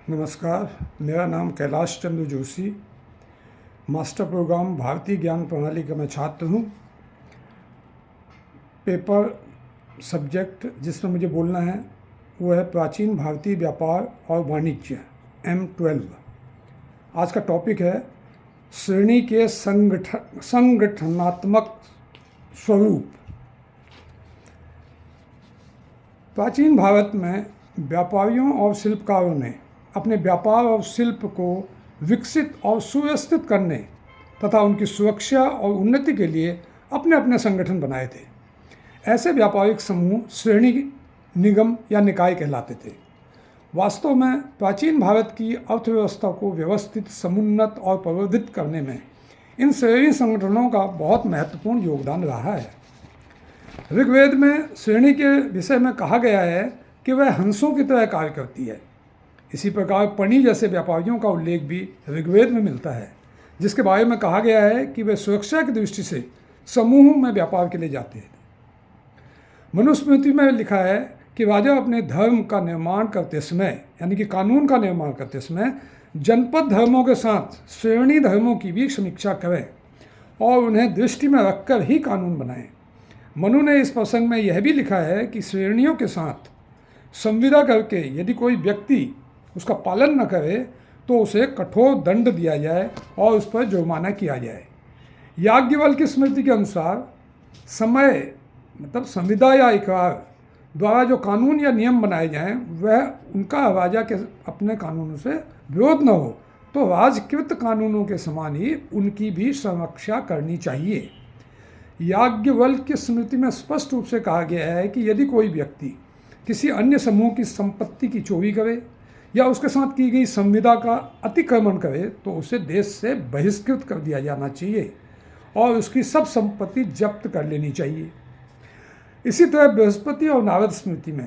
नमस्कार, मेरा नाम कैलाश चंद्र जोशी। मास्टर प्रोग्राम भारतीय ज्ञान प्रणाली का मैं छात्र हूँ। पेपर सब्जेक्ट जिसमें मुझे बोलना है वो है प्राचीन भारतीय व्यापार और वाणिज्य M12। आज का टॉपिक है श्रेणी के संगठनात्मक स्वरूप। प्राचीन भारत में व्यापारियों और शिल्पकारों ने अपने व्यापार और शिल्प को विकसित और सुव्यवस्थित करने तथा उनकी सुरक्षा और उन्नति के लिए अपने अपने संगठन बनाए थे। ऐसे व्यापारिक समूह श्रेणी, निगम या निकाय कहलाते थे। वास्तव में प्राचीन भारत की अर्थव्यवस्था को व्यवस्थित, समुन्नत और प्रवर्धित करने में इन श्रेणी संगठनों का बहुत महत्वपूर्ण योगदान रहा है। ऋग्वेद में श्रेणी के विषय में कहा गया है कि वह हंसों की तरह कार्य करती है। इसी प्रकार पणी जैसे व्यापारियों का उल्लेख भी ऋग्वेद में मिलता है, जिसके बारे में कहा गया है कि वे सुरक्षा की दृष्टि से समूह में व्यापार के लिए जाते हैं। मनुस्मृति में लिखा है कि राजा अपने धर्म का निर्माण करते समय, यानी कि कानून का निर्माण करते समय, जनपद धर्मों के साथ श्रेणी धर्मों की भी समीक्षा करें और उन्हें दृष्टि में रखकर ही कानून बनाएं। मनु ने इस प्रसंग में यह भी लिखा है कि श्रेणियों के साथ संविदा करके यदि कोई व्यक्ति उसका पालन न करे तो उसे कठोर दंड दिया जाए और उस पर जुर्माना किया जाए। याज्ञवल्क्य की स्मृति के अनुसार समय मतलब संविदा या इकरार द्वारा जो कानून या नियम बनाए जाएं वह उनका राजा के अपने कानूनों से विरोध न हो तो राजकृत कानूनों के समान ही उनकी भी संरक्षा करनी चाहिए। याज्ञवल्क्य की स्मृति में स्पष्ट रूप से कहा गया है कि यदि कोई व्यक्ति किसी अन्य समूह की संपत्ति की चोरी करे या उसके साथ की गई संविदा का अतिक्रमण करे तो उसे देश से बहिष्कृत कर दिया जाना चाहिए और उसकी सब संपत्ति जब्त कर लेनी चाहिए। इसी तरह बृहस्पति और नारद स्मृति में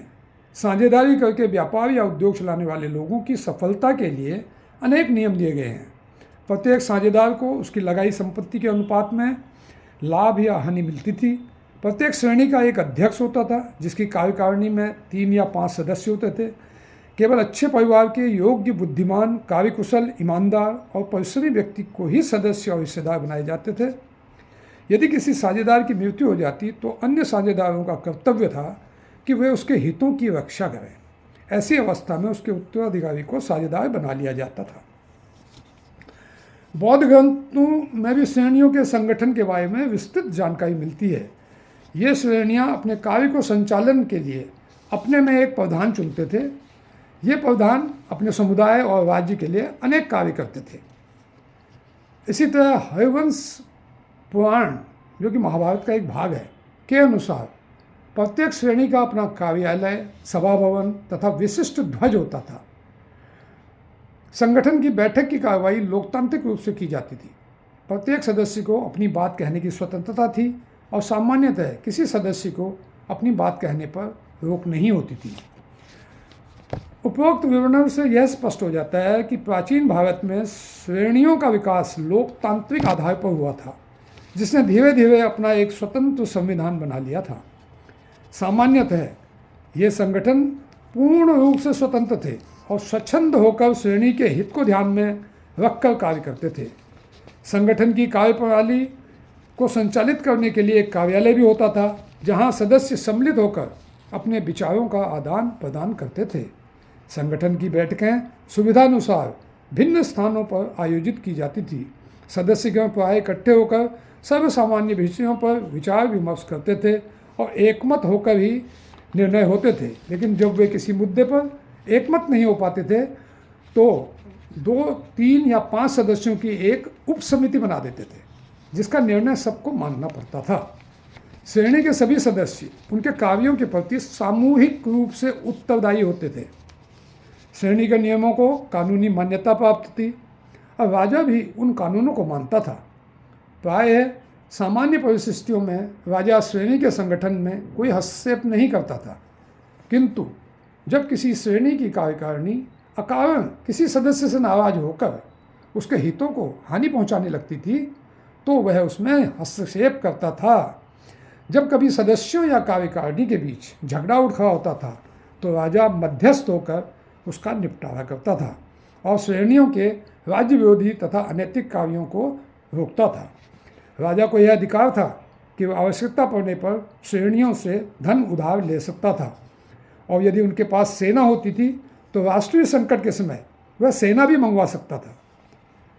साझेदारी करके व्यापार या उद्योग चलाने वाले लोगों की सफलता के लिए अनेक नियम दिए गए हैं। प्रत्येक साझेदार को उसकी लगाई संपत्ति के अनुपात में लाभ या हानि मिलती थी। प्रत्येक श्रेणी का एक अध्यक्ष होता था जिसकी कार्यकारिणी में 3 या 5 सदस्य होते थे। केवल अच्छे परिवार के योग्य, बुद्धिमान, कार्यकुशल, ईमानदार और परिश्रमी व्यक्ति को ही सदस्य और हिस्सेदार बनाए जाते थे। यदि किसी साझेदार की मृत्यु हो जाती तो अन्य साझेदारों का कर्तव्य था कि वे उसके हितों की रक्षा करें। ऐसी अवस्था में उसके उत्तराधिकारी को साझेदार बना लिया जाता था। बौद्ध ग्रंथों में भी श्रेणियों के संगठन के बारे में विस्तृत जानकारी मिलती है। ये श्रेणियाँ अपने कार्य को संचालन के लिए अपने में एक प्रधान चुनते थे। ये प्रधान अपने समुदाय और राज्य के लिए अनेक कार्य करते थे। इसी तरह हरिवंश पुराण, जो कि महाभारत का एक भाग है, के अनुसार प्रत्येक श्रेणी का अपना कार्यालय, सभा भवन तथा विशिष्ट ध्वज होता था। संगठन की बैठक की कार्रवाई लोकतांत्रिक रूप से की जाती थी। प्रत्येक सदस्य को अपनी बात कहने की स्वतंत्रता थी और सामान्यतः किसी सदस्य को अपनी बात कहने पर रोक नहीं होती थी। उपरोक्त विवरण से यह स्पष्ट हो जाता है कि प्राचीन भारत में श्रेणियों का विकास लोकतांत्रिक आधार पर हुआ था, जिसने धीरे धीरे अपना एक स्वतंत्र संविधान बना लिया था। सामान्यतः ये संगठन पूर्ण रूप से स्वतंत्र थे और स्वच्छंद होकर श्रेणी के हित को ध्यान में रखकर कार्य करते थे। संगठन की कार्यप्रणाली को संचालित करने के लिए एक कार्यालय भी होता था, जहां सदस्य सम्मिलित होकर अपने विचारों का आदान प्रदान करते थे। संगठन की बैठकें सुविधानुसार भिन्न स्थानों पर आयोजित की जाती थी। सदस्यगण प्राय इकट्ठे होकर सर्वसामान्य विषयों पर विचार विमर्श करते थे और एकमत होकर ही निर्णय होते थे। लेकिन जब वे किसी मुद्दे पर एकमत नहीं हो पाते थे तो 2, 3 या 5 सदस्यों की एक उप समिति बना देते थे, जिसका निर्णय सबको मानना पड़ता था। श्रेणी के सभी सदस्य उनके कार्यों के प्रति सामूहिक रूप से उत्तरदायी होते थे। श्रेणी के नियमों को कानूनी मान्यता प्राप्त थी और राजा भी उन कानूनों को मानता था। प्रायः सामान्य परिस्थितियों में राजा श्रेणी के संगठन में कोई हस्तक्षेप नहीं करता था, किंतु जब किसी श्रेणी की कार्यकारिणी अकारण किसी सदस्य से नाराज होकर उसके हितों को हानि पहुंचाने लगती थी तो वह उसमें हस्तक्षेप करता था। जब कभी सदस्यों या कार्यकारिणी के बीच झगड़ा उठ खड़ा होता था तो राजा मध्यस्थ होकर उसका निपटारा करता था। और श्रेणियों के राज्य विरोधी तथा अनैतिक कार्यों को रोकता था। राजा को यह अधिकार था कि वह आवश्यकता पड़ने पर श्रेणियों से धन उधार ले सकता था, और यदि उनके पास सेना होती थी तो राष्ट्रीय संकट के समय वह सेना भी मंगवा सकता था।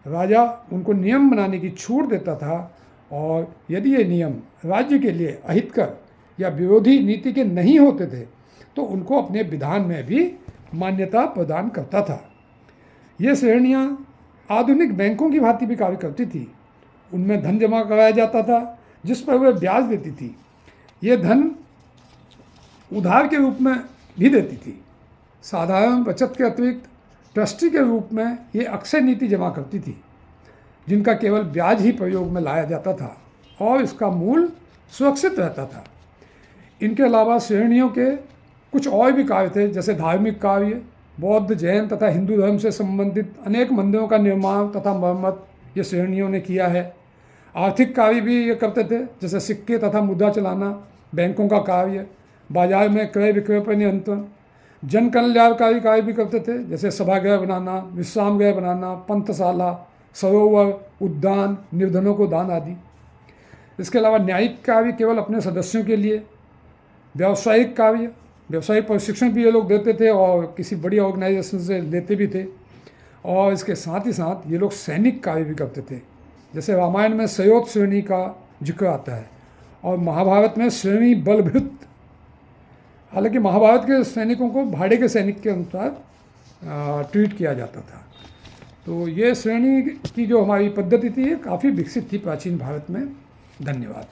राजा उनको नियम बनाने की छूट देता था, और यदि ये नियम राज्य के लिए अहितकर या विरोधी नीति के नहीं होते थे तो उनको अपने विधान में भी मान्यता प्रदान करता था। ये श्रेणियाँ आधुनिक बैंकों की भांति भी कार्य करती थी। उनमें धन जमा कराया जाता था जिस पर वह ब्याज देती थी। ये धन उधार के रूप में भी देती थी। साधारण बचत के अतिरिक्त ट्रस्टी के रूप में ये अक्षय नीति जमा करती थी, जिनका केवल ब्याज ही प्रयोग में लाया जाता था और इसका मूल सुरक्षित रहता था। इनके अलावा श्रेणियों के कुछ और भी कार्य थे, जैसे धार्मिक कार्य, बौद्ध, जैन तथा हिंदू धर्म से संबंधित अनेक मंदिरों का निर्माण तथा मरम्मत ये श्रेणियों ने किया है। आर्थिक कार्य भी ये करते थे, जैसे सिक्के तथा मुद्रा चलाना, बैंकों का कार्य, बाजार में क्रय विक्रय पर नियंत्रण, जन कल्याणकारी कार्य भी करते थे, जैसे सभागृह बनाना, विश्राम गृह बनाना, पंथशाला, सरोवर, उद्यान, निर्धनों को दान आदि। इसके अलावा न्यायिक कार्य केवल अपने सदस्यों के लिए, व्यावसायिक कार्य, व्यावसायिक प्रशिक्षण भी ये लोग देते थे और किसी बड़ी ऑर्गेनाइजेशन से लेते भी थे। और इसके साथ ही साथ ये लोग सैनिक कार्य भी करते थे, जैसे रामायण में सयोत श्रेणी का जिक्र आता है और महाभारत में श्रेणी बलभृत। हालांकि महाभारत के सैनिकों को भाड़े के सैनिक के अनुसार ट्रीट किया जाता था। तो ये श्रेणी की जो हमारी पद्धति थी ये काफ़ी विकसित थी प्राचीन भारत में। धन्यवाद।